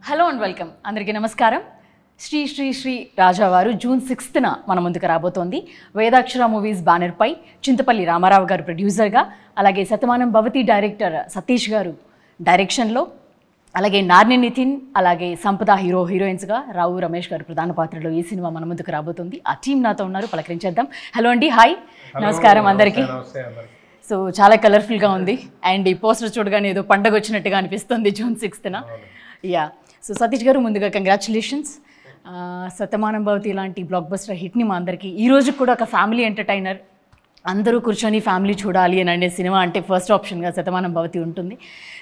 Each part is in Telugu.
Hello and welcome. అందరికీ నమస్కారం. శ్రీ శ్రీ శ్రీ రాజావారు జూన్ 6న మన ముందుకు రాబోతోంది. వేదాక్షర మూవీస్ బ్యానర్పై చింతపల్లి రామారావు గారు ప్రొడ్యూసర్గా, అలాగే శతమానం భవతి డైరెక్టర్ సతీష్ గారు డైరెక్షన్లో, అలాగే నార్ని నితిన్, అలాగే సంపద హీరోయిన్స్గా, రావు రమేష్ గారు ప్రధాన పాత్రలో ఈ సినిమా మన ముందుకు రాబోతుంది. ఆ టీం నాతో ఉన్నారు, పలకరించేద్దాం. హలో అండి, హాయ్, నమస్కారం అందరికీ. సో చాలా కలర్ఫుల్గా ఉంది అండ్ ఈ పోస్టర్ చూడగానే ఏదో పండగ వచ్చినట్టుగా అనిపిస్తుంది జూన్ 6న. యా, సో సతీష్ గారు ముందుగా కంగ్రాచులేషన్స్. శతమానం భవతి లాంటి బ్లాక్ బస్టర్ హిట్ని మా అందరికీ ఈ రోజు కూడా ఒక ఫ్యామిలీ ఎంటర్టైనర్, అందరూ కూర్చొని ఫ్యామిలీ చూడాలి అని అనే సినిమా అంటే ఫస్ట్ ఆప్షన్గా శతమానం భవతి ఉంటుంది.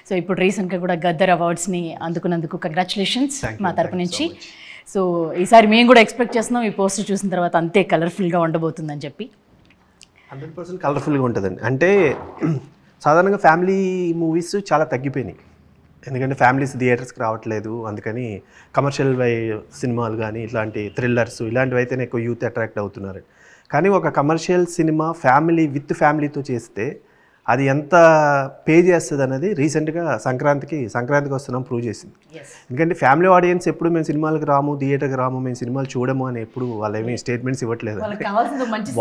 సో ఇప్పుడు రీసెంట్గా కూడా గద్దర్ అవార్డ్స్ని అందుకున్నందుకు కంగ్రాచులేషన్స్ మా తరపు నుంచి. సో ఈసారి మేము కూడా ఎక్స్పెక్ట్ చేస్తున్నాం ఈ పోస్టర్ చూసిన తర్వాత అంతే కలర్ఫుల్గా ఉండబోతుందని చెప్పి. 100% కలర్ఫుల్గా ఉంటుందండి. అంటే సాధారణంగా ఫ్యామిలీ మూవీస్ చాలా తగ్గిపోయినాయి, ఎందుకంటే ఫ్యామిలీస్ థియేటర్స్కి రావట్లేదు. అందుకని కమర్షియల్ సినిమాలు కానీ ఇట్లాంటి థ్రిల్లర్స్ ఇలాంటివి అయితేనే ఎక్కువ యూత్ అట్రాక్ట్ అవుతున్నారు. కానీ ఒక కమర్షియల్ సినిమా ఫ్యామిలీ విత్ ఫ్యామిలీతో చేస్తే అది ఎంత పే చేస్తుంది అనేది రీసెంట్గా సంక్రాంతికి వస్తున్నాం ప్రూవ్ చేసింది. ఎందుకంటే ఫ్యామిలీ ఆడియన్స్ ఎప్పుడు మేము సినిమాలకు రాము, థియేటర్కి రాము, మేము సినిమాలు చూడము అని ఎప్పుడు వాళ్ళు ఏమీ స్టేట్మెంట్స్ ఇవ్వట్లేదు.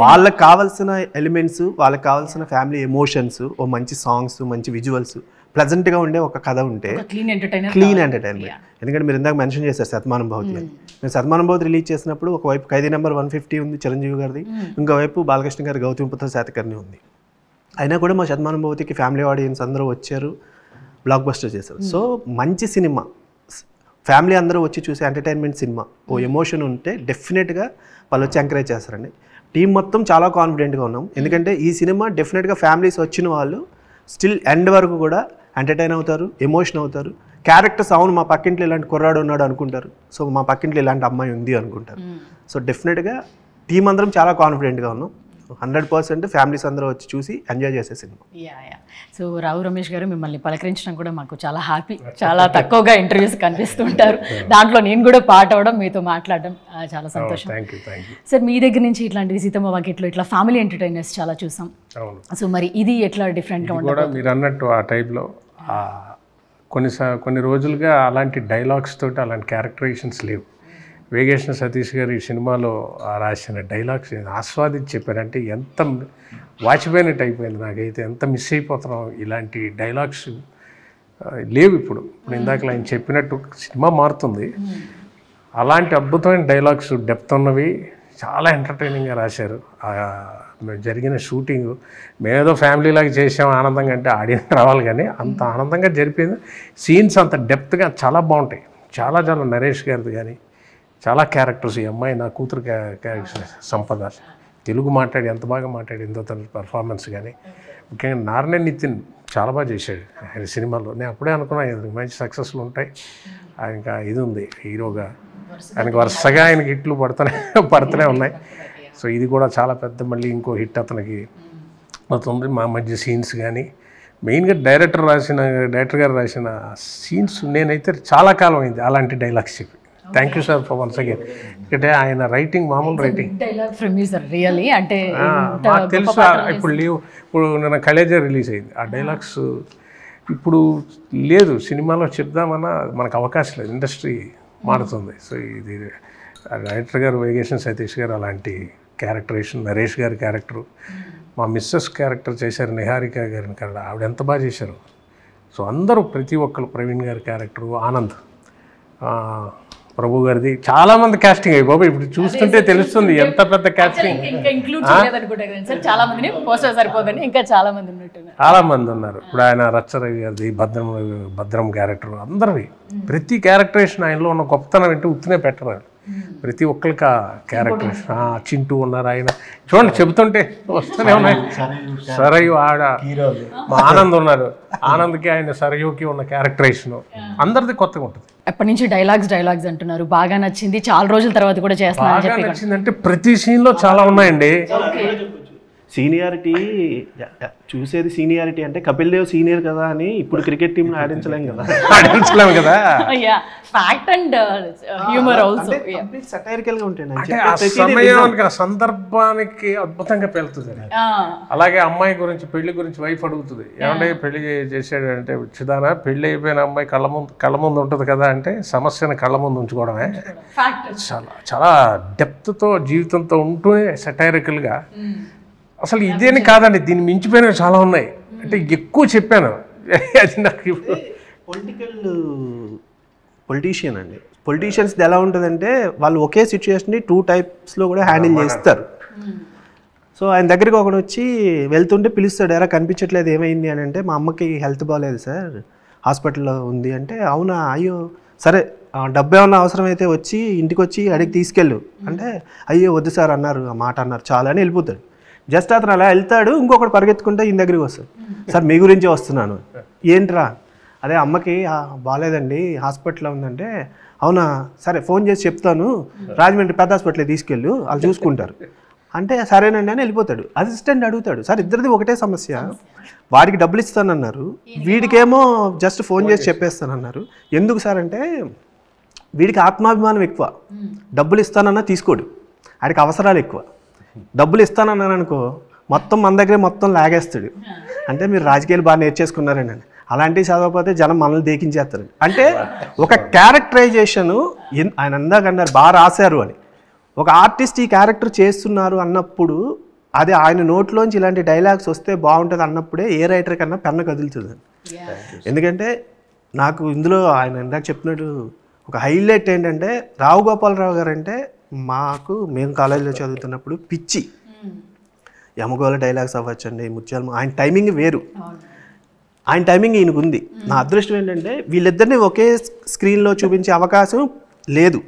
వాళ్ళకి కావాల్సిన ఎలిమెంట్స్, వాళ్ళకి కావాల్సిన ఫ్యామిలీ ఎమోషన్స్, ఓ మంచి సాంగ్స్, మంచి విజువల్స్, ప్లెజెంట్గా ఉండే ఒక కథ ఉంటే క్లీన్ ఎంటర్టైన్మెంట్. ఎందుకంటే మీరు ఇందాక మెన్షన్ చేశారు శతమానం భవతి అని. మేము శతమానం భవతి రిలీజ్ చేసినప్పుడు ఒకవైపు ఖైదీ నెంబర్ 150 ఉంది చిరంజీవి గారిది, ఇంకోవైపు బాలకృష్ణ గారి గౌతమిపుత్ర శాతకర్ణి ఉంది. అయినా కూడా మా శతమానం భవతికి ఫ్యామిలీ ఆడియన్స్ అందరూ వచ్చారు, బ్లాక్ బస్టర్ చేశారు. సో మంచి సినిమా, ఫ్యామిలీ అందరూ వచ్చి చూసే ఎంటర్టైన్మెంట్ సినిమా, ఓ ఎమోషన్ ఉంటే డెఫినెట్గా వాళ్ళు వచ్చి ఎంకరేజ్ చేస్తారండి. టీం మొత్తం చాలా కాన్ఫిడెంట్గా ఉన్నాం, ఎందుకంటే ఈ సినిమా డెఫినెట్గా ఫ్యామిలీస్ వచ్చిన వాళ్ళు స్టిల్ ఎండ్ వరకు కూడా ఎంటర్టైన్ అవుతారు, ఎమోషన్ అవుతారు. క్యారెక్టర్స్ అవును మా పక్కింట్లో ఇలాంటి కుర్రాడు ఉన్నాడు అనుకుంటారు, సో మా పక్కింట్లో ఇలాంటి అమ్మాయి ఉంది అనుకుంటారు. సో డెఫినెట్గా టీం అందరం చాలా కాన్ఫిడెంట్గా ఉన్నాం. 100% ఫ్యామిలీస్ అందరూ వచ్చి చూసి ఎంజాయ్ చేసే సినిమా. సో రావు రమేష్ గారు, మిమ్మల్ని పలకరించడం కూడా మాకు చాలా హ్యాపీ. చాలా తక్కువగా ఇంటర్వ్యూస్ కనిపిస్తుంటారు, దాంట్లో నేను కూడా పార్ట్ అవ్వడం, మీతో మాట్లాడడం చాలా సంతోషం. సార్, మీ దగ్గర నుంచి ఇట్లాంటి సీతమ్మ వాకిట్లో ఇట్లా ఫ్యామిలీ ఎంటర్టైనర్స్ చాలా చూసాం. సో మరి ఇది ఎట్లా డిఫరెంట్గా ఉంటుంది? మీరు అన్నట్టు ఆ టైప్లో కొన్ని రోజులుగా అలాంటి డైలాగ్స్ తోటి అలాంటి క్యారెక్టరైజేషన్స్ లేవు. వేగేశ్న సతీష్ గారు ఈ సినిమాలో రాసిన డైలాగ్స్ ఆస్వాదించి చెప్పారంటే ఎంత వాచిపోయినట్టు అయిపోయింది నాకైతే. ఎంత మిస్ అయిపోతున్నాం, ఇలాంటి డైలాగ్స్ లేవు ఇప్పుడు. ఇందాక ఆయన చెప్పినట్టు సినిమా మారుతుంది, అలాంటి అద్భుతమైన డైలాగ్స్ డెప్త్ ఉన్నవి చాలా ఎంటర్టైనింగ్గా రాశారు. జరిగిన షూటింగ్ మేమేదో ఫ్యామిలీ లాగా చేసాం ఆనందంగా, అంటే ఆడియన్స్ రావాలి కానీ అంత ఆనందంగా జరిపింది. సీన్స్ అంత డెప్త్గా చాలా బాగుంటాయి. చాలా నరేష్ గారిది కానీ చాలా క్యారెక్టర్స్, ఈ అమ్మాయి నా కూతురు క్యారెక్టర్ సంపద తెలుగు ఎంత బాగా మాట్లాడిందో తన పర్ఫార్మెన్స్ కానీ, ముఖ్యంగా నార్ని నితిన్ చాలా బాగా చేశాడు ఆయన సినిమాలో. నేను అప్పుడే అనుకున్నాను మంచి సక్సెస్లు ఉంటాయి, ఇంకా ఇది ఉంది హీరోగా, ఆయనకి వరుసగా ఆయనకి హిట్లు పడుతూనే ఉన్నాయి. సో ఇది కూడా చాలా పెద్ద మళ్ళీ ఇంకో హిట్ అతనికి అవుతుంది. మా మధ్య సీన్స్ కానీ మెయిన్గా డైరెక్టర్ గారు రాసిన సీన్స్ నేనైతే చాలా కాలం అయింది అలాంటి డైలాగ్స్ చెప్పి. Thank you sir for once again. ఎందుకంటే ఆయన రైటింగ్ మామూలు రైటింగ్ మాకు తెలుసు. ఇప్పుడు నేను కలేజా రిలీజ్ అయింది, ఆ డైలాగ్స్ ఇప్పుడు లేదు సినిమాలో చెప్దామన్నా మనకు అవకాశం లేదు, ఇండస్ట్రీ మారుతుంది. సో ఇది డైరెక్టర్ గారు వేగేశ్న సతీష్ గారు అలాంటి క్యారెక్టరేషన్, నరేష్ గారి క్యారెక్టరు, మా మిస్సెస్ క్యారెక్టర్ చేశారు నిహారిక గారిని కదా, ఆవిడ ఎంత బాగా చేశారు. సో అందరూ ప్రతి ఒక్కరు, ప్రవీణ్ గారి క్యారెక్టరు, ఆనంద్, ప్రభు గారిది, చాలా మంది కాస్టింగ్ అయ్యి బాబు ఇప్పుడు చూస్తుంటే తెలుస్తుంది ఎంత పెద్ద కాస్టింగ్. చాలా మంది ఉన్నారు. ఇప్పుడు ఆయన రచ్చరవి గారిది, భద్రం క్యారెక్టర్, అందరివి ప్రతి క్యారెక్టరేషన్ ఆయనలో ఉన్న గొప్పతనం ఏంటి ఉత్తినే పెట్టరు. ప్రతి ఒక్కరికి ఆ క్యారెక్టరేషన్. చింటూ ఉన్నారు, ఆయన చూడండి చెబుతుంటే వస్తూనే ఉన్నాయి. సరయు ఆడ మా ఆనంద్ ఉన్నారు, ఆనంద్కి ఆయన సరయుకి ఉన్న క్యారెక్టరేషన్ అందరిది కొత్తగా ఉంటుంది. ఎప్పటి నుంచి డైలాగ్స్ అంటున్నారు, బాగా నచ్చింది, చాలా రోజుల తర్వాత కూడా చేస్తున్నారు. బాగా నచ్చిందంటే ప్రతి సీన్లో చాలా ఉన్నాయండి. సీనియారిటీ చూసేది సీనియారిటీ అంటే కపిల్ దేవ్ సీనియర్ కదా అని ఇప్పుడు క్రికెట్ టీంలో ఆడించలేం కదా. Fact and humour also. Satirical గా ఉంటాయి. అంటే ఆ సమయానికి ఆ సందర్భానికి అద్భుతంగా పెళ్తుంది. అలాగే అమ్మాయి గురించి పెళ్లి గురించి వైఫ్ అడుగుతుంది, ఏమంటే పెళ్లి చేసాడు అంటే చిదానా పెళ్లి అయిపోయిన అమ్మాయి కళ్ళ ముందు ఉంటుంది కదా అంటే సమస్యను కళ్ళ ముందు ఉంచుకోవడమే. చాలా చాలా డెప్త్తో జీవితంతో ఉంటూనే సటైరికల్గా. అసలు ఇదేని కాదండి, దీన్ని మించిపోయినవి చాలా ఉన్నాయి. అంటే ఎక్కువ చెప్పాను అది నాకు. పొలిటీషియన్ అండి, పొలిటీషియన్స్ది ఎలా ఉంటుందంటే వాళ్ళు ఒకే సిచ్యువేషన్ని 2 టైప్స్లో కూడా హ్యాండిల్ చేస్తారు. సో ఆయన దగ్గరికి ఒకడు వచ్చి వెళ్తుంటే పిలుస్తాడు, ఎరా కనిపించట్లేదు ఏమైంది అని అంటే, మా అమ్మకి హెల్త్ బాగాలేదు సార్, హాస్పిటల్లో ఉంది అంటే, అవునా అయ్యో సరే డబ్బు ఏమన్నా అవసరమైతే వచ్చి ఇంటికి వచ్చి అడిగి తీసుకెళ్ళు అంటే, అయ్యో వద్దు సార్ అన్నారు, ఆ మాట అన్నారు చాలా అని వెళ్ళిపోతాడు. జస్ట్ అతను అలా వెళ్తాడు, ఇంకొకటి పరిగెత్తుకుంటే ఈయన దగ్గరికి వస్తాడు, సార్ మీ గురించే వస్తున్నాను. ఏంట్రా? అదే అమ్మకి బాగాలేదండి హాస్పిటల్లో ఉందంటే, అవునా సరే ఫోన్ చేసి చెప్తాను, రాజమండ్రి పెద్ద హాస్పిటల్ తీసుకెళ్ళు వాళ్ళు చూసుకుంటారు అంటే, సరేనండి అని వెళ్ళిపోతాడు. అసిస్టెంట్ అడుగుతాడు, సార్ ఇద్దరిది ఒకటే సమస్య, వాడికి డబ్బులు ఇస్తానన్నారు, వీడికేమో జస్ట్ ఫోన్ చేసి చెప్పేస్తానన్నారు. ఎందుకు సార్ అంటే, వీడికి ఆత్మాభిమానం ఎక్కువ, డబ్బులు ఇస్తానన్నా తీసుకోడు, వాడికి అవసరాలు ఎక్కువ. డబ్బులు ఇస్తానన్నాను అనుకో మొత్తం మన దగ్గరే మొత్తం లాగేస్తాడు. అంటే మీరు రాజకీయాలు బాగా నేర్చేసుకున్నారండి అని. అలాంటివి చదవకపోతే జనం మనల్ని దేకించేస్తారు. అంటే ఒక క్యారెక్టరైజేషను, ఆయన అందాక అన్నారు బాగా రాశారు అని, ఒక ఆర్టిస్ట్ ఈ క్యారెక్టర్ చేస్తున్నారు అన్నప్పుడు అది ఆయన నోట్లోంచి ఇలాంటి డైలాగ్స్ వస్తే బాగుంటుంది అన్నప్పుడే ఏ రైటర్ కన్నా పెన్ను కదులుతుంది. ఎందుకంటే నాకు ఇందులో ఆయన ఇందాక చెప్పినట్టు ఒక హైలైట్ ఏంటంటే, రావు గోపాలరావు గారు అంటే మేము కాలేజీలో చదువుతున్నప్పుడు పిచ్చి. యమగోళ డైలాగ్స్ అవ్వచ్చండి, ముత్యాలు, ఆయన టైమింగ్ వేరు, ఆయన టైమింగ్ ఈయనకు ఉంది. నా అదృష్టం ఏంటంటే వీళ్ళిద్దరిని ఒకే స్క్రీన్లో చూపించే అవకాశం లేదు,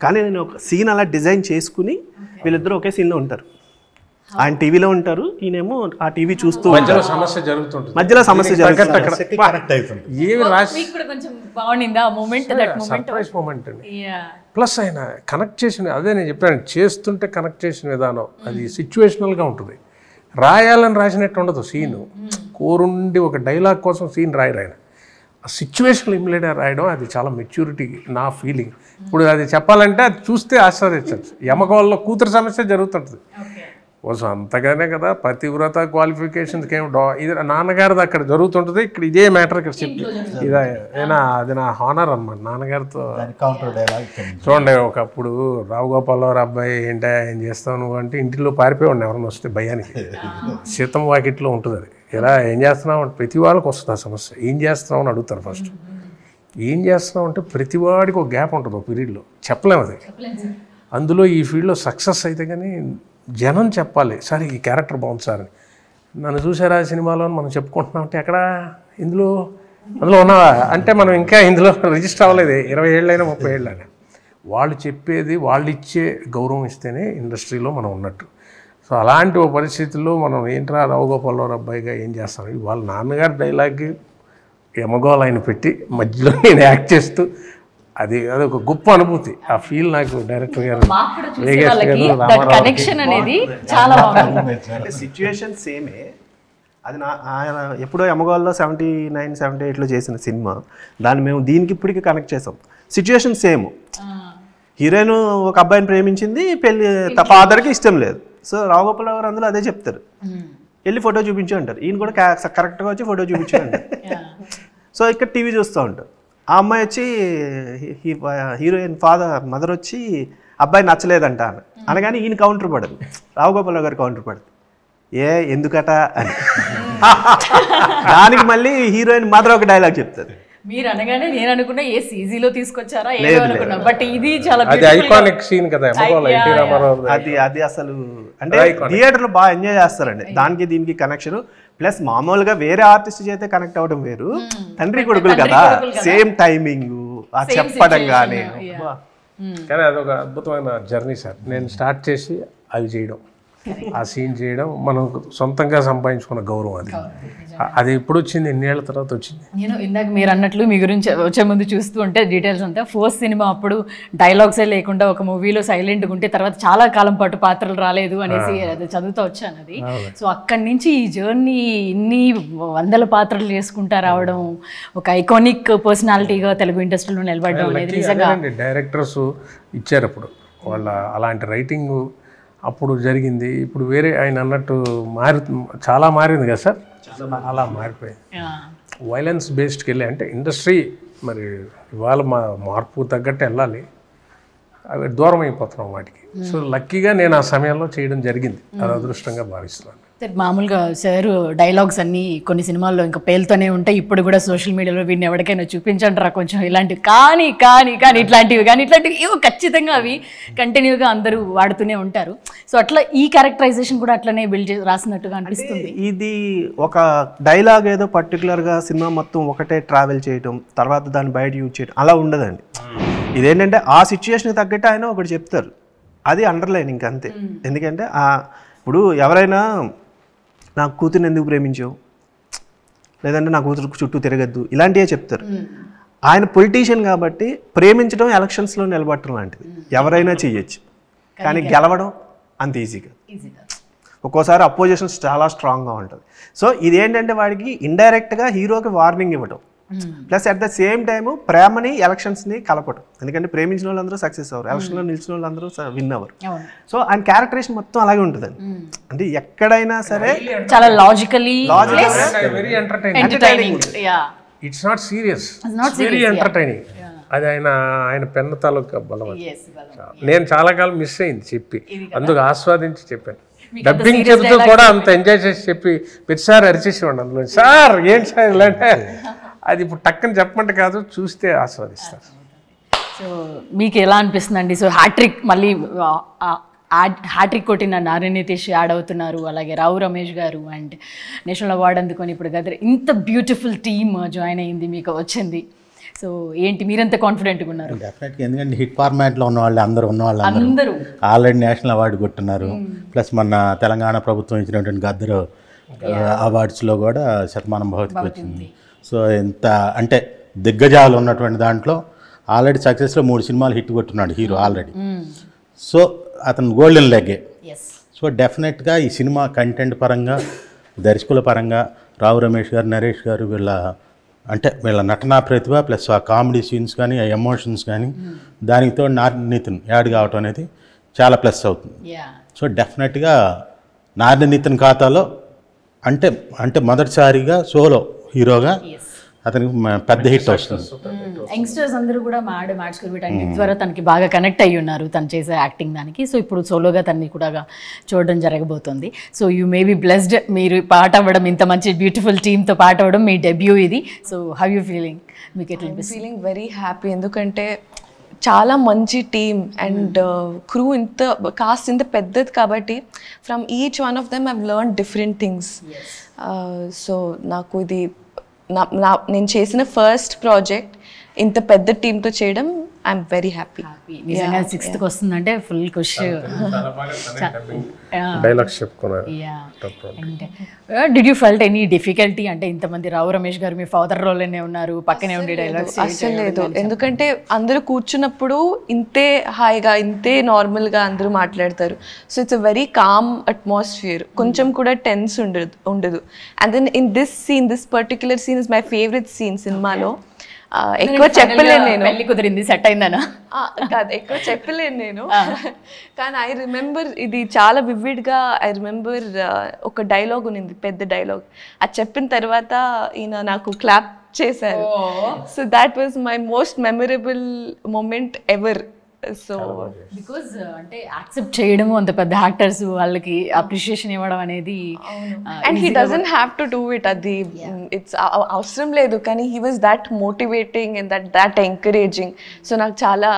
కానీ నేను ఒక సీన్ అలా డిజైన్ చేసుకుని వీళ్ళిద్దరూ ఒకే సీన్లో ఉంటారు. ఆయన టీవీలో ఉంటారు, ఈయనేమో ఆ టీవీ చూస్తూ మధ్యలో సమస్య జరుగుతుంది. సర్ప్రైజ్ మూమెంట్ అండి. ప్లస్ ఆయన కనెక్ట్ చేసిన, అదే నేను చెప్పాను, చేస్తుంటే కనెక్ట్ చేసిన విధానం అది సిచ్యువేషనల్గా ఉంటుంది. రాయాలని రాసినట్టు ఉండదు సీను, కోరుండి ఒక డైలాగ్ కోసం సీన్ రాయరు ఆయన, ఆ సిచ్యువేషనల్ ఇమిలేట్ రాయడం అది చాలా మెచ్యూరిటీ నా ఫీలింగ్. ఇప్పుడు అది చెప్పాలంటే అది చూస్తే ఆశ్చర్యించచ్చు. యమగోళలో కూతురు సమస్య జరుగుతుంటుంది, కోసం అంతగానే కదా పతివ్రత క్వాలిఫికేషన్స్కి ఏమి ఇది నాన్నగారిది అక్కడ జరుగుతుంటుంది, ఇక్కడ ఇదే మ్యాటర్ ఇక్కడ చెప్పి ఇదేనా అది నా హానర్ అన్నమాట నాన్నగారితో. చూడండి ఒకప్పుడు రావు గోపాలరావు అబ్బాయి ఏంటా ఏం చేస్తావు నువ్వు అంటే ఇంటిలో పారిపోయాడు ఎవరైనా వస్తే భయానికి. సీతం వాకిట్లో ఉంటుంది అది, ఇలా ఏం చేస్తున్నావు అంటే ప్రతి వాళ్ళకి వస్తుంది ఆ సమస్య. ఏం చేస్తున్నావు అని అడుగుతారు ఫస్ట్. ఏం చేస్తున్నావు అంటే ప్రతి వాడికి ఒక గ్యాప్ ఉంటుంది ఒక పీరియడ్లో, చెప్పలేము అది. అందులో ఈ ఫీల్డ్లో సక్సెస్ అయితే కానీ జనం చెప్పాలి, సార్ ఈ క్యారెక్టర్ బాగుంది సార్ అని. నన్ను చూసారా సినిమాలో మనం చెప్పుకుంటున్నాం అంటే ఎక్కడ అందులో ఉన్నావా అంటే మనం ఇంకా ఇందులో రిజిస్టర్ అవ్వలేదు, 20 ఏళ్ళైనా 30 ఏళ్ళైనా. వాళ్ళు చెప్పేది వాళ్ళు ఇచ్చే గౌరవం ఇస్తేనే ఇండస్ట్రీలో మనం ఉన్నట్టు. సో అలాంటి ఒక పరిస్థితుల్లో మనం ఏంట్రా రావు గోపాలరావు అబ్బాయిగా ఏం చేస్తాం, వాళ్ళ నాన్నగారి డైలాగ్కి యమగోళ ఆయన పెట్టి మధ్యలో నేను యాక్ట్ చేస్తూ అది ఒక గొప్ప అనుభూతి. ఆ ఫీల్ నాకు డైరెక్టర్ గారు కనెక్షన్ అనేది చాలా బాగుంది. సిచ్యువేషన్ సేమే, అది ఆయన ఎప్పుడో యమగోళలో 79, 78లో చేసిన సినిమా, దాన్ని మేము దీనికి ఇప్పటికీ కనెక్ట్ చేసాం. సిచ్యువేషన్ సేమ్, హీరోయిన్ ఒక అబ్బాయిని ప్రేమించింది, పెళ్లి ఫాదర్కి ఇష్టం లేదు. సో రావు గోపాలరావు గారు అందులో అదే చెప్తారు, వెళ్ళి ఫోటో చూపించు అంటారు, ఈయన కూడా కరెక్ట్గా వచ్చి ఫోటో చూపించు అంటారు. సో ఇక్కడ టీవీ చూస్తూ ఉంటారు, ఆ అమ్మాయి వచ్చి హీరోయిన్ మదర్ వచ్చి అబ్బాయి నచ్చలేదంట అనగానే ఈయన కౌంటర్ పడదు, రావు గోపాలరావు గారు కౌంటర్ పడదు, ఎందుకట అని. దానికి మళ్ళీ హీరోయిన్ మదర్ ఒక డైలాగ్ చెప్తారు. మీరు అనగానే నేను అనుకున్నా ఏ సీజీలో తీసుకొచ్చారా ఏదో అనుకున్నా, బట్ ఇది చాలా ఐకానిక్ సీన్ కదా. అది అసలు అంటే థియేటర్లో బాగా ఎంజాయ్ చేస్తారండి, దానికి దీనికి కనెక్షన్. ప్లస్ మామూలుగా వేరే ఆర్టిస్ట్ చేస్తే కనెక్ట్ అవ్వడం వేరు, తండ్రి కొడుకులు కదా, సేమ్ టైమింగ్ చెప్పడం కానీ. కానీ అదొక అద్భుతమైన జర్నీ సార్. నేను స్టార్ట్ చేసి అవి చేయడం ఆ సీన్ చేయడం మనం సొంతంగా సంపాదించుకున్న గౌరవం అది. అది ఎప్పుడు వచ్చింది, ఎన్నేళ్ల తర్వాత వచ్చింది. నేను ఇందాక మీరు అన్నట్లు మీ గురించి వచ్చే ముందు చూస్తూ ఉంటే డీటెయిల్స్ అంతా ఫస్ట్ సినిమా అప్పుడు డైలాగ్సే లేకుండా ఒక మూవీలో సైలెంట్గా ఉంటే తర్వాత చాలా కాలం పాటు పాత్రలు రాలేదు అనేసి అది చదువుతూ వచ్చాను అది. సో అక్కడి నుంచి ఈ జర్నీ ఇన్ని వందల పాత్రలు చేసుకుంటా రావడం, ఒక ఐకానిక్ పర్సనాలిటీగా తెలుగు ఇండస్ట్రీలో నిలబడడం అనేది నిజంగా డైరెక్టర్స్ ఇచ్చారు అప్పుడు వాళ్ళ అలాంటి రైటింగ్ అప్పుడు జరిగింది. ఇప్పుడు వేరే ఆయన అన్నట్టు చాలా మారింది కదా సార్, అలా మారిపోయింది. వైలెన్స్ బేస్డ్కి వెళ్ళి అంటే ఇండస్ట్రీ మరి ఇవాళ మార్పు తగ్గట్టు వెళ్ళాలి, అవి దూరం అయిపోతున్నాం వాటికి. సో లక్కీగా నేను ఆ సమయంలో చేయడం జరిగింది, అది అదృష్టంగా భావిస్తున్నాను. మామూలుగా సార్ డైలాగ్స్ అన్నీ కొన్ని సినిమాల్లో ఇంకా పేలుతూనే ఉంటాయి. ఇప్పుడు కూడా సోషల్ మీడియాలో వీడిని ఎవరికైనా చూపించంటారా కొంచెం ఇలాంటివి కానీ కానీ కానీ ఇట్లాంటివి ఏవో ఖచ్చితంగా అవి కంటిన్యూగా అందరూ వాడుతూనే ఉంటారు. సో అట్లా ఈ క్యారెక్టరైజేషన్ కూడా అట్లనే బిల్డ్ చేసి రాసినట్టుగా అనిపిస్తుంది. ఇది ఒక డైలాగ్ ఏదో పర్టికులర్గా సినిమా మొత్తం ఒకటే ట్రావెల్ చేయటం, తర్వాత దాన్ని బయట యూజ్ చేయడం అలా ఉండదండి. ఇదేంటంటే ఆ సిచ్యుయేషన్కి తగ్గట్టు ఆయన ఒకటి చెప్తారు, అది అండర్లైన్ ఇంకంతే. ఎందుకంటే ఇప్పుడు ఎవరైనా నా కూతురుని ఎందుకు ప్రేమించావు, లేదంటే నా కూతురు చుట్టూ తిరగద్దు, ఇలాంటివే చెప్తారు. ఆయన పొలిటీషియన్ కాబట్టి ప్రేమించడం ఎలక్షన్స్లో నిలబడటం లాంటిది ఎవరైనా చెయ్యొచ్చు, కానీ గెలవడం అంత ఈజీగా. ఒక్కోసారి అపోజిషన్స్ చాలా స్ట్రాంగ్గా ఉంటుంది. సో ఇదేంటంటే వాడికి ఇండైరెక్ట్గా హీరోకి వార్నింగ్ ఇవ్వడం, plus at the same time ప్రేమని ఎలక్షన్స్ని కలపడం. ఎందుకంటే ప్రేమించిన వాళ్ళందరూ సక్సెస్ అవ్వరు, ఎలక్షన్లో నిలిచిన వాళ్ళందరూ విన్ అవ్వరు. సో ఆయన క్యారెక్టరేషన్ మొత్తం అలాగే ఉంటుందండి. అంటే ఎక్కడైనా సరే చాలా logically very entertaining, it's not serious, very entertaining. అది ఆయన పెన్న తాలూకా బలం. నేను చాలా కాలం మిస్ అయింది చెప్పి, అందుకు ఆస్వాదించి చెప్పాను. డబ్బింగ్ చెబుతూ కూడా అంత ఎంజాయ్ చేసి చెప్పి ప్రతిసారి అరిచేసేవాడు అందులో, సార్ ఏంటి సార్ ఇలాంటి. అది ఇప్పుడు టక్కని చెప్పమంటే కాదు, చూస్తే ఆస్వాదిస్తారు. సో మీకు ఎలా అనిపిస్తుందండి? సో హ్యాట్రిక్ మళ్ళీ హ్యాట్రిక్ కొట్టిన నాని నితీష్ యాడ్ అవుతున్నారు, అలాగే రావు రమేష్ గారు అండ్ నేషనల్ అవార్డు అందుకొని ఇప్పుడు గదర్ ఇంత బ్యూటిఫుల్ టీమ్ జాయిన్ అయ్యింది, మీకు వచ్చింది. సో ఏంటి మీరెంత కాన్ఫిడెంట్గా ఉన్నారు? డెఫినెట్గా, ఎందుకంటే హిట్ ఫార్మాట్లో ఉన్న వాళ్ళు అందరూ ఆల్రెడీ నేషనల్ అవార్డు కొట్టున్నారు. ప్లస్ మన తెలంగాణ ప్రభుత్వం ఇచ్చినటువంటి గద్దరు అవార్డ్స్లో కూడా శతమానం భవతికి వచ్చింది. సో ఎంత అంటే దిగ్గజాలు ఉన్నటువంటి దాంట్లో ఆల్రెడీ సక్సెస్లో 3 సినిమాలు హిట్ కొట్టున్నాడు హీరో ఆల్రెడీ. సో అతను గోల్డెన్ లెగ్గే. సో డెఫినెట్గా ఈ సినిమా కంటెంట్ పరంగా, దర్శకుల పరంగా రావు రమేష్ గారు, నరేష్ గారు వీళ్ళ నటనా ప్రతిభ ప్లస్ ఆ కామెడీ సీన్స్ కానీ, ఆ ఎమోషన్స్ కానీ, దానితో నితిన్ యాడ్ కావటం అనేది చాలా ప్లస్ అవుతుంది. సో డెఫినెట్గా నితిన్ ఖాతాలో అంటే మొదటిసారిగా సోలో హీరోగా అతనికి పెద్ద హిట్ వస్తుంది. యంగ్స్టర్స్ అందరూ కూడా మ్యాడ్ స్కూల్ వీటన్నిటి ద్వారా తనకి బాగా కనెక్ట్ అయ్యి ఉన్నారు తను చేసే యాక్టింగ్ దానికి. సో ఇప్పుడు సోలోగా తనని కూడా చూడడం జరగబోతుంది. So you may be blessed, మీరు పాట అవ్వడం, ఇంత మంచి బ్యూటిఫుల్ టీమ్తో పాట అవ్వడం, మీ డెబ్యూ ఇది. So how you feeling? మీకు ఎట్లా అనిపిస్తుంది? ఫీలింగ్ వెరీ హ్యాపీ, ఎందుకంటే చాలా మంచి టీమ్ అండ్ క్రూ, కాస్ట్ ఇంత పెద్దది కాబట్టి from each one of them I've learn different things. So నాకు ఇది నేను చేసిన ఫస్ట్ ప్రాజెక్ట్ ఇంత పెద్ద టీమ్తో చేయడం ఐఎమ్ వెరీ హ్యాపీ. నిజంగా 6th వస్తుందంటే ఫుల్ ఖుషి. డైలాగ్స్ చెప్పుకున్నారు. Did you felt any difficulty? అంటే ఇంతమంది రావు రమేష్ గారు మీ ఫాదర్ రోల్లోనే ఉన్నారు, పక్కనే ఉండి డైలాగ్స్. అసలు లేదు, ఎందుకంటే అందరూ కూర్చున్నప్పుడు ఇంతే హాయిగా, ఇంతే నార్మల్గా అందరూ మాట్లాడతారు. So it's a very calm atmosphere, కొంచెం కూడా టెన్స్ ఉండదు. And then in this particular scene is my favourite scene సినిమాలో. ఎక్కువ చెప్పలేను నేను, పెళ్లి కుదిరింది సెట్ అయిందనా కాదు, ఎక్కువ చెప్పలేను నేను. కానీ ఐ రిమెంబర్ ఇది చాలా వివిడ్గా. ఐ రిమెంబర్ ఒక డైలాగ్ ఉన్నింది, పెద్ద డైలాగ్. అది చెప్పిన తర్వాత ఈయన నాకు క్లాప్ చేశారు. So that was my most memorable moment ever. So because అంటే యాక్సెప్ట్ చేయడము అంత పెద్ద యాక్టర్స్ వాళ్ళకి అప్రిషియేషన్ ఇవ్వడం అనేది, and he doesn't have to do it, అది ఇట్స్ అవసరం లేదు, కానీ he was that motivating and that encouraging. So నాకు చాలా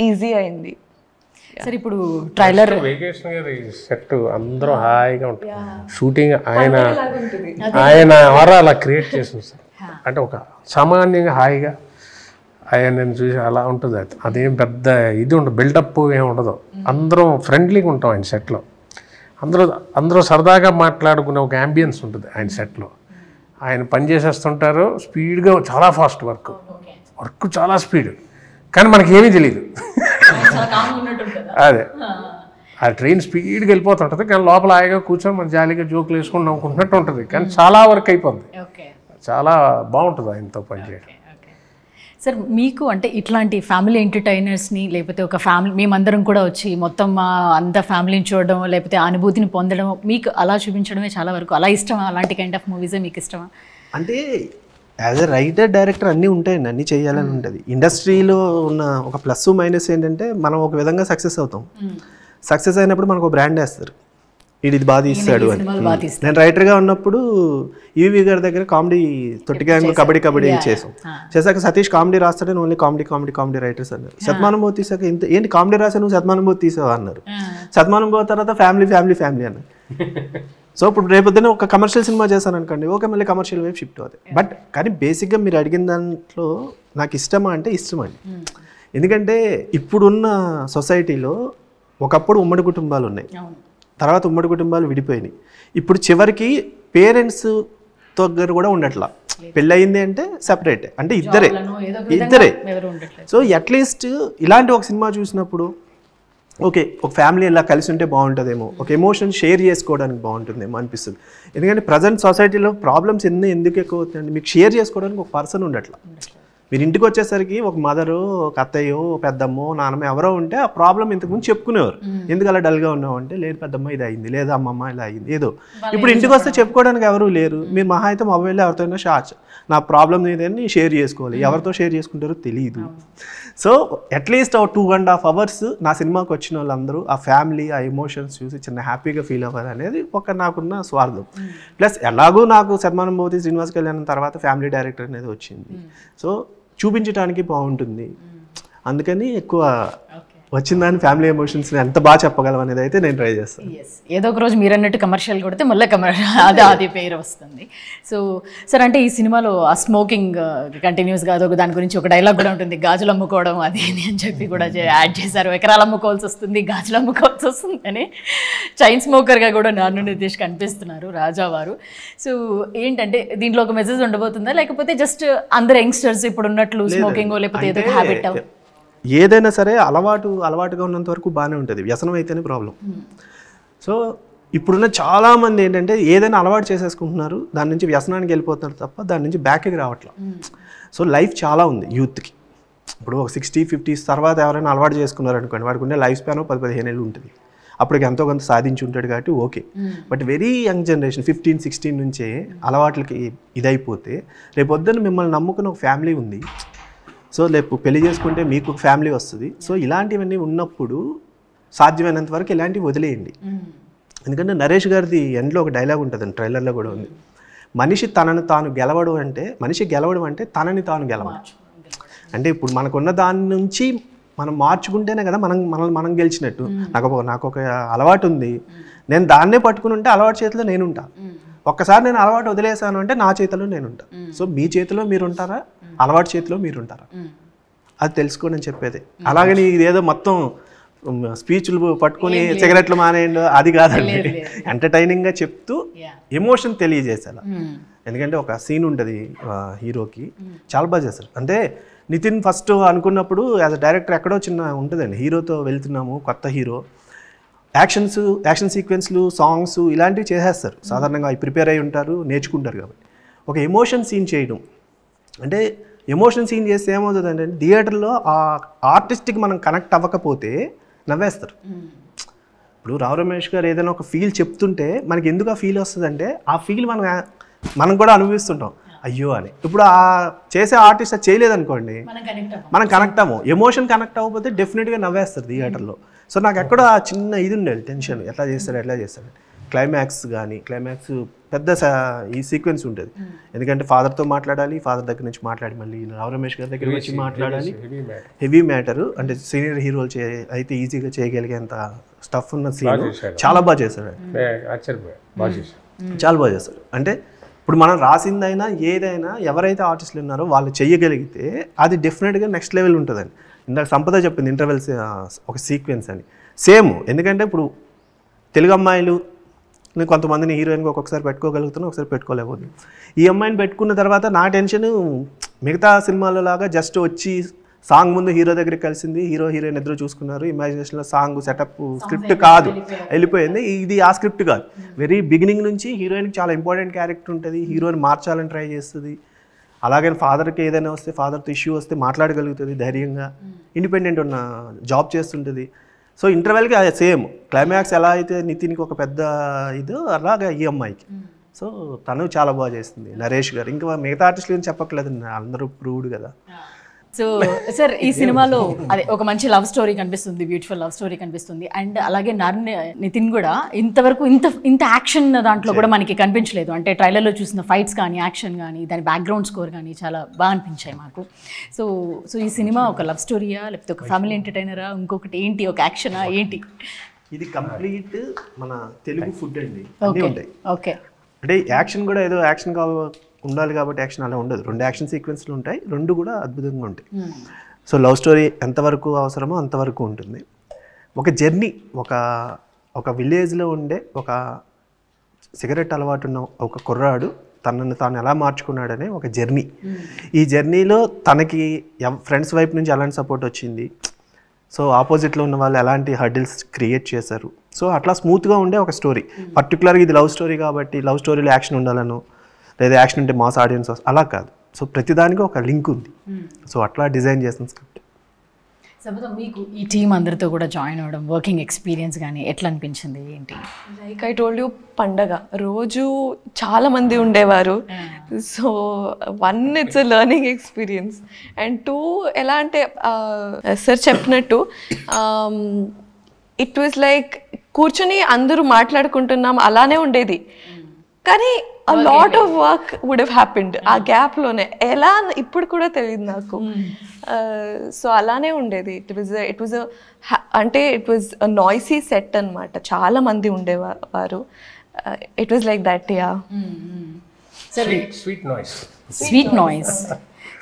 ఈజీ అయింది. సరే ఇప్పుడు ట్రైలర్ వెకేషన్ గారి సెట్ అందరూ హాయిగా ఉంటుంది. షూటింగ్ ఆయన అలా క్రియేట్ చేసింది సార్. అంటే ఒక సామాన్యంగా హాయిగా నేను చూసి అలా ఉంటుంది. అదేం పెద్ద ఇది ఉండదు, బిల్డప్ ఏమి ఉండదు. అందరం ఫ్రెండ్లీగా ఉంటాం ఆయన సెట్లో. అందరూ సరదాగా మాట్లాడుకునే ఒక యాంబియన్స్ ఉంటుంది ఆయన సెట్లో. ఆయన పని చేసేస్తుంటారు స్పీడ్గా, చాలా ఫాస్ట్ వర్క్ చాలా స్పీడ్, కానీ మనకి ఏమీ తెలియదు. అదే ఆ ట్రైన్ స్పీడ్గా వెళ్ళిపోతుంటుంది, కానీ లోపల హాయిగా కూర్చొని మన జాలీగా జోకులు వేసుకుని నవ్వుకుంటున్నట్టు ఉంటుంది, కానీ చాలా వర్క్ అయిపోద్ది. చాలా బాగుంటుంది ఆయనతో పనిచేయడం. సార్ మీకు అంటే ఇట్లాంటి ఫ్యామిలీ ఎంటర్టైనర్స్ని, లేకపోతే ఒక ఫ్యామిలీ మేమందరం కూడా వచ్చి మొత్తం అంత ఫ్యామిలీని చూడడం, లేకపోతే అనుభూతిని పొందడం, మీకు అలా చూపించడమే చాలా వరకు అలా ఇష్టమా? అలాంటి కైండ్ ఆఫ్ మూవీసే మీకు ఇష్టమా? అంటే యాజ్ ఎ రైటర్ డైరెక్టర్ అన్నీ ఉంటాయండి, అన్నీ చేయాలని ఉంటుంది. ఇండస్ట్రీలో ఉన్న ఒక ప్లస్ మైనస్ ఏంటంటే మనం ఒక విధంగా సక్సెస్ అవుతాం. సక్సెస్ అయినప్పుడు మనకు ఒక బ్రాండ్ వేస్తారు, ఇది బాగా తీస్తాడు అని. నేను రైటర్గా ఉన్నప్పుడు ఈవి గారి దగ్గర కామెడీ తొట్టి గ్యాంగ్ కబడ్డీ చేశాక సతీష్ కామెడీ రాస్తాడని ఓన్లీ కామెడీ రైటర్స్ అన్నారు. శతమానుభూతి తీసాక ఏంటి కామెడీ రాసా నువ్వు శతమానుభూతి తీసావా అన్నారు. శతమానుభూతి తర్వాత ఫ్యామిలీ అన్నారు. సో ఇప్పుడు రేపొద్దున ఒక కమర్షియల్ సినిమా చేశాను అనుకోండి, ఓకే మళ్ళీ కమర్షియల్ వైపు షిఫ్ట్ అవుతాయి. బట్ కానీ బేసిక్గా మీరు అడిగిన దాంట్లో నాకు ఇష్టమా అంటే ఇష్టమండి. ఎందుకంటే ఇప్పుడున్న సొసైటీలో ఒకప్పుడు ఉమ్మడి కుటుంబాలు ఉన్నాయి, తర్వాత ఉమ్మడి కుటుంబాలు విడిపోయినాయి. ఇప్పుడు చివరికి పేరెంట్స్ దగ్గర కూడా ఉండట్లా, పెళ్ళయింది అంటే సెపరేట్, అంటే ఇద్దరే. సో అట్లీస్ట్ ఇలాంటి ఒక సినిమా చూసినప్పుడు ఓకే ఒక ఫ్యామిలీ ఇలా కలిసి ఉంటే బాగుంటుందేమో, ఒక ఎమోషన్ షేర్ చేసుకోవడానికి బాగుంటుందేమో అనిపిస్తుంది. ఎందుకంటే ప్రజెంట్ సొసైటీలో ప్రాబ్లమ్స్ ఎందుకు ఎక్కువ అవుతాయండి, మీకు షేర్ చేసుకోవడానికి ఒక పర్సన్ ఉండట్లా. మీరు ఇంటికి వచ్చేసరికి ఒక మదరు, ఒక అత్తయ్యో, పెద్దమ్మో, నాన్నమ్మ ఎవరో ఉంటే ఆ ప్రాబ్లం ఇంతకుముందు చెప్పుకునేవారు. ఎందుకు అలా డల్గా ఉన్నావు అంటే, లేదు పెద్దమ్మ ఇది అయింది, లేదా అమ్మమ్మ ఇలా అయింది ఏదో. ఇప్పుడు ఇంటికి వస్తే చెప్పుకోవడానికి ఎవరు లేరు. మీరు మహా అయితే మొబైల్లో ఎవరితోనైనా నా ప్రాబ్లం ఏదని షేర్ చేసుకోవాలి, ఎవరితో షేర్ చేసుకుంటారో తెలియదు. సో అట్లీస్ట్ 2.5 hours నా సినిమాకి వచ్చిన వాళ్ళందరూ ఆ ఫ్యామిలీ, ఆ ఎమోషన్స్ చూసి చిన్న హ్యాపీగా ఫీల్ అవ్వాలి అనేది ఒక నాకున్న స్వార్థం. ప్లస్ ఎలాగూ నాకు శతమానుభూతి శ్రీనివాస్ కళ్యాణ్ తర్వాత ఫ్యామిలీ డైరెక్టర్ అనేది వచ్చింది. సో చూపించడానికి బాగుంటుంది, అందుకని ఎక్కువ వచ్చిందని ఫ్యామిలీ ఎమోషన్స్ని ఎంత బాగా చెప్పగలం అనేది అయితే నేను ట్రై చేస్తాను. ఏదో ఒక రోజు మీరు అన్నట్టు కమర్షియల్ కొడితే మళ్ళీ అది పేరు వస్తుంది. సో సార్ అంటే ఈ సినిమాలో ఆ స్మోకింగ్ కంటిన్యూస్గా అదొక దాని గురించి ఒక డైలాగ్ కూడా ఉంటుంది, గాజులు అమ్ముకోవడం అది అని చెప్పి కూడా యాడ్ చేశారు. ఎకరాలు అమ్ముకోవాల్సి వస్తుంది, గాజులు అమ్ముకోవాల్సి వస్తుంది అని చైన్ స్మోకర్గా కూడా నాన్ను నితీష్ కనిపిస్తున్నారు రాజావారు. సో ఏంటంటే దీంట్లో ఒక మెసేజ్ ఉండబోతుందా, లేకపోతే జస్ట్ అందరు యంగ్స్టర్స్ ఇప్పుడు ఉన్నట్లు స్మోకింగ్ లేకపోతే ఏదో హ్యాబిట్ ఏదైనా సరే అలవాటుగా ఉన్నంత వరకు బాగానే ఉంటుంది, వ్యసనం అయితేనే ప్రాబ్లం. సో ఇప్పుడున్న చాలామంది ఏంటంటే ఏదైనా అలవాటు చేసేసుకుంటున్నారు, దాని నుంచి వ్యసనానికి వెళ్ళిపోతున్నారు తప్ప దాని నుంచి బ్యాక్కి రావట్లేదు. సో లైఫ్ చాలా ఉంది యూత్కి. ఇప్పుడు ఒక 60-50s తర్వాత ఎవరైనా అలవాటు చేసుకున్నారు అనుకోండి, వాడికి ఉండే లైఫ్ స్పాన్ 10-15 ఏళ్ళు ఉంటుంది. అప్పటికి ఎంతో కొంత సాధించి ఉంటాడు కాబట్టి okay. But very young generation 15-16 నుంచే అలవాట్లకి ఇదైపోతే రేపొద్దున మిమ్మల్ని నమ్ముకున్న ఒక ఫ్యామిలీ ఉంది. సో రేపు పెళ్లి చేసుకుంటే మీకు ఒక ఫ్యామిలీ వస్తుంది. సో ఇలాంటివన్నీ ఉన్నప్పుడు సాధ్యమైనంత వరకు ఇలాంటివి వదిలేయండి. ఎందుకంటే నరేష్ గారిది ఎండ్లో ఒక డైలాగ్ ఉంటుందండి, ట్రైలర్లో కూడా ఉంది. మనిషి గెలవడం అంటే తనని తాను గెలవడం. అంటే ఇప్పుడు మనకున్న దాని నుంచి మనం మార్చుకుంటేనే కదా మనం గెలిచినట్టు. నాకు ఒక అలవాటు ఉంది, నేను దాన్నే పట్టుకుని ఉంటే అలవాటు చేతిలో నేనుంటా. ఒక్కసారి నేను అలవాటు వదిలేసాను అంటే నా చేతిలో నేనుంటా. సో మీ చేతిలో మీరుంటారా, అలవాటు చేతిలో మీరుంటారా, అది తెలుసుకోండి అని చెప్పేది. అలాగని ఇదేదో మొత్తం స్పీచ్లు పట్టుకుని సిగరెట్లు మానేయండి అది కాదండి. ఎంటర్టైనింగ్గా చెప్తూ ఎమోషన్ తెలియజేసేలా. ఎందుకంటే ఒక సీన్ ఉంటుంది హీరోకి, చాలా బాగా చేస్తారు. అంటే నితిన్ ఫస్ట్ అనుకున్నప్పుడు యాజ్ అ డైరెక్టర్ ఎక్కడో చిన్న ఉంటుందండి, హీరోతో వెళ్తున్నాము, కొత్త హీరో, యాక్షన్ సీక్వెన్స్లు, సాంగ్స్ ఇలాంటివి చేసేస్తారు. సాధారణంగా అవి ప్రిపేర్ అయి ఉంటారు, నేర్చుకుంటారు. కాబట్టి ఒక ఎమోషన్ సీన్ చేయడం అంటే, ఎమోషన్ సీన్ చేస్తే ఏమవుతుంది అంటే థియేటర్లో ఆ ఆర్టిస్ట్కి మనం కనెక్ట్ అవ్వకపోతే నవ్వేస్తారు. ఇప్పుడు రావు రమేష్ గారు ఏదైనా ఒక ఫీల్ చెప్తుంటే మనకి ఎందుకు ఆ ఫీల్ వస్తుందంటే ఆ ఫీల్ మనం కూడా అనుభవిస్తుంటాం అయ్యో అని. ఇప్పుడు ఆ చేసే ఆర్టిస్ట్ అది చేయలేదనుకోండి, మనం కనెక్ట్ అవ్వము. ఎమోషన్ కనెక్ట్ అవ్వకపోతే డెఫినెట్గా నవ్వేస్తారు థియేటర్లో. సో నాకు ఎక్కడో ఆ చిన్న ఇది ఉండేది టెన్షన్, ఎట్లా చేస్తాడు. క్లైమాక్స్ పెద్ద ఈ సీక్వెన్స్ ఉంటుంది. ఎందుకంటే ఫాదర్తో మాట్లాడాలి, ఫాదర్ దగ్గర నుంచి మాట్లాడి మళ్ళీ రావు రమేష్ గారి దగ్గర వచ్చి మాట్లాడాలి. హెవీ మ్యాటరు, అంటే సీనియర్ హీరోలు అయితే ఈజీగా చేయగలిగేంత స్టఫ్ ఉన్న సీన్ చాలా బాగా చేశాడు. చాలా బాగా చేస్తాడు. అంటే ఇప్పుడు మనం రాసిందైనా ఏదైనా ఎవరైతే ఆర్టిస్టులు ఉన్నారో వాళ్ళు చేయగలిగితే అది డెఫినెట్గా నెక్స్ట్ లెవెల్ ఉంటుందండి. ఇందాక సంపద చెప్పింది ఇంటర్వెల్స్ ఒక సీక్వెన్స్ అని, సేమ్. ఎందుకంటే ఇప్పుడు తెలుగు అమ్మాయిలు నేను కొంతమందిని హీరోయిన్గా ఒక్కొక్కసారి పెట్టుకోగలుగుతాను, ఒకసారి పెట్టుకోలేకపోతుంది. ఈ అమ్మాయిని పెట్టుకున్న తర్వాత నా టెన్షన్ మిగతా సినిమాలో లాగా జస్ట్ వచ్చి సాంగ్ ముందు హీరో దగ్గరికి కలిసింది, హీరో హీరోయిన్ ఇద్దరు చూసుకున్నారు, ఇమాజినేషన్లో సాంగ్ సెటప్ స్క్రిప్ట్ కాదు, వెళ్ళిపోయింది. ఇది ఆ స్క్రిప్ట్ కాదు. వెరీ బిగినింగ్ నుంచి హీరోయిన్కి చాలా ఇంపార్టెంట్ క్యారెక్టర్ ఉంటుంది, హీరోయిన్ మార్చాలని ట్రై చేస్తుంది. అలాగే ఫాదర్కి ఏదైనా వస్తే, ఫాదర్తో ఇష్యూ వస్తే మాట్లాడగలుగుతుంది ధైర్యంగా, ఇండిపెండెంట్ ఉన్న జాబ్ చేస్తుంటుంది. సో ఇంటర్వెల్కి అది సేమ్ క్లైమాక్స్ ఎలా అయితే నితిన్కి ఒక పెద్ద ఇదో అలాగే ఈ అమ్మాయికి. సో తను చాలా బాగా చేస్తుంది, నరేష్ గారు. ఇంకా మిగతా ఆర్టిస్టులు ఏం చెప్పట్లేదు, అందరూ ప్రూవ్డ్ కదా. సో సార్ ఈ సినిమాలో అదే ఒక మంచి లవ్ స్టోరీ కనిపిస్తుంది, బ్యూటిఫుల్ లవ్ స్టోరీ కనిపిస్తుంది. అండ్ అలాగే నితిన్ కూడా ఇంతవరకు ఇంత యాక్షన్ దాంట్లో కూడా మనకి కనిపించలేదు. అంటే ట్రైలర్లో చూసిన ఫైట్స్ కానీ, యాక్షన్ కానీ, దాని బ్యాక్గ్రౌండ్ స్కోర్ కానీ చాలా బాగా అనిపించాయి మాకు. సో ఈ సినిమా ఒక లవ్ స్టోరీయా, లేకపోతే ఒక ఫ్యామిలీ ఎంటర్టైనరా, ఇంకొకటి ఏంటి, ఒక యాక్షనా ఏంటి? ఇది కంప్లీట్ మన తెలుగు ఫుడ్ అండి, అన్నీ ఉంటాయి. ఓకే, అంటే యాక్షన్ కూడా ఏదో యాక్షన్ ఉండాలి కాబట్టి యాక్షన్ అలా ఉండదు. 2 యాక్షన్ సీక్వెన్స్లు ఉంటాయి, 2 కూడా అద్భుతంగా ఉంటాయి. సో లవ్ స్టోరీ ఎంతవరకు అవసరమో అంతవరకు ఉంటుంది. ఒక జర్నీ, ఒక విలేజ్లో ఉండే ఒక సిగరెట్ అలవాటు ఉన్న ఒక కుర్రాడు తనను తాను ఎలా మార్చుకున్నాడనే ఒక జర్నీ. ఈ జర్నీలో తనకి ఫ్రెండ్స్ వైపు నుంచి ఎలాంటి సపోర్ట్ వచ్చింది, సో ఆపోజిట్లో ఉన్న వాళ్ళు ఎలాంటి హర్డిల్స్ క్రియేట్ చేశారు. సో అట్లా స్మూత్గా ఉండే ఒక స్టోరీ. పర్టికులర్గా ఇది లవ్ స్టోరీ కాబట్టి లవ్ స్టోరీలో యాక్షన్ ఉండాలను, లేదా యాక్షన్ ఉంటే మాస్ ఆడియన్స్ అలా కాదు. సో ప్రతిదానికి ఒక లింక్ ఉంది. సో అట్లా డిజైన్ చేసిన స్క్రిప్ట్. సపోజ్ మీకు ఈ టీం అందరితో కూడా జాయిన్ అవ్వడం, వర్కింగ్ ఎక్స్పీరియన్స్ కానీ ఎట్లా అనిపించింది, ఏంటి? లైక్ ఐ టోల్డ్ యూ, పండగ రోజు చాలా మంది ఉండేవారు. So 1 it's a learning experience, and 2 ఎలా అంటే సార్ చెప్పినట్టు ఇట్ వాజ్ లైక్ కూర్చొని అందరూ మాట్లాడుకుంటున్నాం అలానే ఉండేది, కానీ a lot of work would have happened ఆ గ్యాప్ లోనే. ఎలా ఇప్పుడు కూడా తెలియదు నాకు. సో అలానే ఉండేది. ఇట్ వాజ్ అంటే ఇట్ వాజ్ నాయిసీ సెట్ అనమాట, చాలా మంది ఉండేవారు. It was like that. Yeah, sweet noise.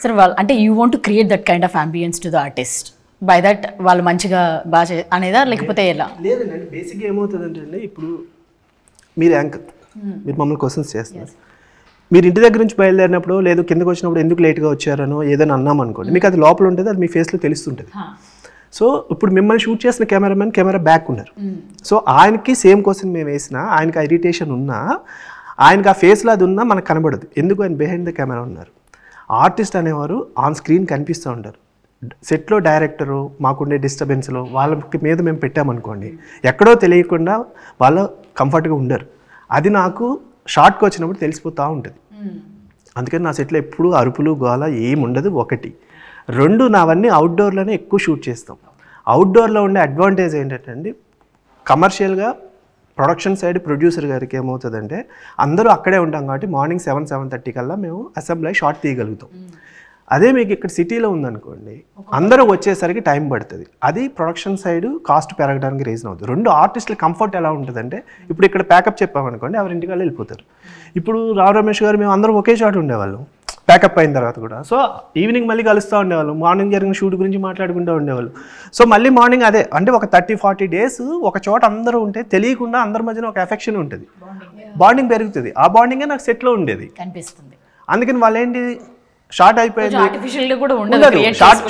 సరే వాళ్ళు అంటే you want to create that kind of ambience to the artist, by that వాళ్ళు మంచిగా బాగా అనేదా, లేకపోతే ఎలా? లేదండి, బేసిక్గా ఏమవుతుందంటే అండి, ఇప్పుడు మీరు యాంకర్, మీరు మమ్మల్ని క్వశ్చన్స్ చేస్తున్నారు. మీరు ఇంటి దగ్గర నుంచి బయలుదేరినప్పుడు లేదు కిందకు వచ్చినప్పుడు ఎందుకు లేట్గా వచ్చారనో ఏదైనా అన్నాం అనుకోండి, మీకు అది లోపల ఉంటుంది, అది మీ ఫేస్లో తెలుస్తుంటుంది. సో ఇప్పుడు మిమ్మల్ని షూట్ చేసిన కెమెరామెన్ కెమెరా బ్యాక్ ఉన్నారు. సో ఆయనకి సేమ్ క్వశ్చన్ మేము వేసినా, ఆయనకి ఆ ఇరిటేషన్ ఉన్నా, ఆయనకి ఆ ఫేస్లో అది ఉన్నా మనకు కనబడదు, ఎందుకు ఆయన బిహైండ్ ద కెమెరా ఉన్నారు. ఆర్టిస్ట్ అనేవారు ఆన్ స్క్రీన్ కనిపిస్తూ ఉంటారు. సెట్లో డైరెక్టరు మాకుండే డిస్టర్బెన్స్లో వాళ్ళకి మీద మేము పెట్టామనుకోండి, ఎక్కడో తెలియకుండా వాళ్ళు కంఫర్ట్గా ఉండరు. అది నాకు షార్ట్కి వచ్చినప్పుడు తెలిసిపోతూ ఉంటుంది. అందుకని నా సెట్లో ఎప్పుడు అరుపులు గోల ఏమి ఉండదు. 1, 2 నావన్నీ అవుట్డోర్లోనే ఎక్కువ షూట్ చేస్తాం. అవుట్డోర్లో ఉండే అడ్వాంటేజ్ ఏంటంటే కమర్షియల్గా ప్రొడక్షన్ సైడ్ ప్రొడ్యూసర్ గారికి ఏమవుతుందంటే అందరూ అక్కడే ఉంటాం కాబట్టి మార్నింగ్ 7-7:30 కల్లా మేము అసెంబ్లీ అయ్యి షార్ట్ తీయగలుగుతాం. అదే మీకు ఇక్కడ సిటీలో ఉందనుకోండి, అందరూ వచ్చేసరికి టైం పడుతుంది. అది ప్రొడక్షన్ సైడ్ కాస్ట్ పెరగడానికి రీజన్ అవుతుంది. 2 ఆర్టిస్టుల కంఫర్ట్ ఎలా ఉంటుందంటే, ఇప్పుడు ఇక్కడ ప్యాకప్ చెప్పామనుకోండి, ఎవరి ఇంటికి వాళ్ళు వెళ్ళిపోతారు. ఇప్పుడు రావు రమేష్ గారు మేము అందరం ఒకే షాట్ ఉండేవాళ్ళం ప్యాకప్ అయిన తర్వాత కూడా. సో ఈవినింగ్ మళ్ళీ కలుస్తూ ఉండేవాళ్ళు, మార్నింగ్ జరిగిన షూట్ గురించి మాట్లాడుకుంటూ ఉండేవాళ్ళు. సో మళ్ళీ మార్నింగ్ అదే అంటే ఒక 30-40 డేస్ ఒక చోట అందరూ ఉంటే తెలియకుండా అందరి మధ్యన ఒక ఎఫెక్షన్ ఉంటుంది, బాండింగ్ పెరుగుతుంది. ఆ బాండింగే నాకు సెట్లో ఉండేది కనిపిస్తుంది. అందుకని వాళ్ళు ఏంటి షార్ట్ అయిపోయింది,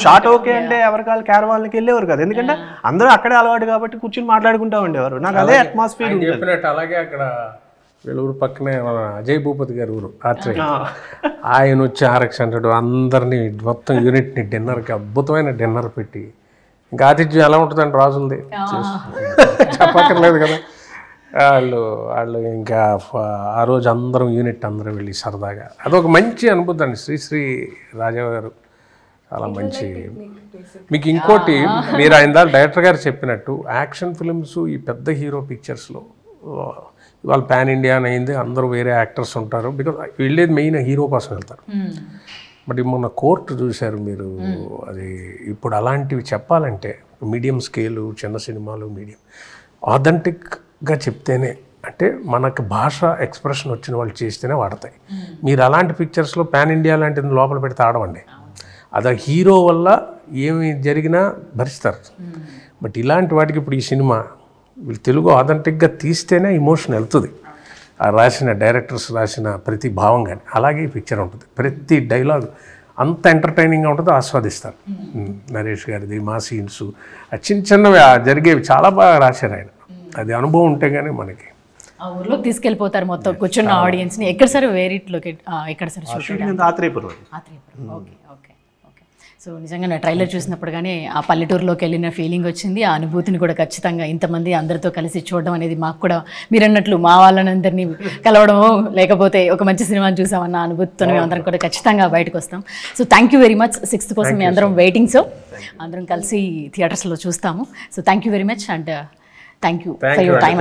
షార్ట్ ఓకే అంటే ఎవరికాళ్ళు క్యారవాన్కి వెళ్ళేవారు కదా, ఎందుకంటే అందరూ అక్కడే అలవాటు కాబట్టి కూర్చొని మాట్లాడుకుంటూ ఉండేవారు. నాకు అదే అట్మాస్ఫియర్ చెప్పినట్టు. అలాగే అక్కడ వీళ్ళ ఊరు పక్కనే మన అజయ్ భూపతి గారి ఊరు ఆత్రేయ, ఆయన వచ్చి RX 100 అందరినీ మొత్తం యూనిట్ని డిన్నర్కి అద్భుతమైన డిన్నర్ పెట్టి, ఇంకా ఆతిథ్యం ఎలా ఉంటుందండి రాజులది చెప్పక్కర్లేదు కదా. వాళ్ళు ఇంకా ఆ రోజు అందరం యూనిట్ అందరూ వెళ్ళి సరదాగా అదొక మంచి అనుభూతి అండి. శ్రీ రాజా గారు చాలా మంచి. మీకు ఇంకోటి, మీరు ఆయన డైరెక్టర్ గారు చెప్పినట్టు యాక్షన్ ఫిల్మ్స్ ఈ పెద్ద హీరో పిక్చర్స్లో ఇవాళ పాన్ ఇండియా అని అయింది, అందరూ వేరే యాక్టర్స్ ఉంటారు, బికాజ్ వెళ్ళేది మెయిన్ హీరో కోసం వెళ్తారు. బట్ మొన్న కోర్టు చూశారు మీరు, అది ఇప్పుడు అలాంటివి చెప్పాలంటే మీడియం స్కేలు, చిన్న సినిమాలు, మీడియం ఆథెంటిక్గా చెప్తేనే, అంటే మనకు భాష ఎక్స్ప్రెషన్ వచ్చిన వాళ్ళు చేస్తేనే వాడతాయి. మీరు అలాంటి పిక్చర్స్లో పాన్ ఇండియా లాంటిది లోపల పెడితే ఆడవండి, అది హీరో వల్ల ఏమి జరిగినా భరిస్తారు. బట్ ఇలాంటి వాటికి ఇప్పుడు ఈ సినిమా వీళ్ళు తెలుగు ఆథెంటిక్గా తీస్తేనే ఇమోషన్ వెళ్తుంది. రాసిన డైరెక్టర్స్ రాసిన ప్రతి భావం కానీ అలాగే ఈ పిక్చర్ ఉంటుంది. ప్రతి డైలాగ్ అంత ఎంటర్టైనింగ్గా ఉంటుంది, ఆస్వాదిస్తారు. నరేష్ గారిది మా సీన్స్ చిన్న చిన్నవి జరిగేవి చాలా బాగా రాశారు ఆయన. అది అనుభవం ఉంటే కానీ మనకి ఆ ఊర్లోకి తీసుకెళ్ళిపోతారు మొత్తం కూర్చున్న ఆడియన్స్ని. ఎక్కడ సార్ వేరేట్లోకి ఎక్కడ sir shooting? Atreyapuram. Okay okay okay. So నిజంగా నా ట్రైలర్ చూసినప్పుడు కానీ ఆ పల్లెటూరులోకి వెళ్ళిన ఫీలింగ్ వచ్చింది. ఆ అనుభూతిని కూడా ఖచ్చితంగా ఇంతమంది అందరితో కలిసి చూడడం అనేది మాకు కూడా మీరు అన్నట్లు మా వాళ్ళందరినీ కలవడము లేకపోతే ఒక మంచి సినిమాని చూసామన్న అనుభూతితో మేము అందరం కూడా ఖచ్చితంగా బయటకు వస్తాం. So thank you very much. 6th కోసం మీ అందరం వెయిటింగ్. సో అందరం కలిసి థియేటర్స్లో చూస్తాము. So thank you very much and thank you for your time.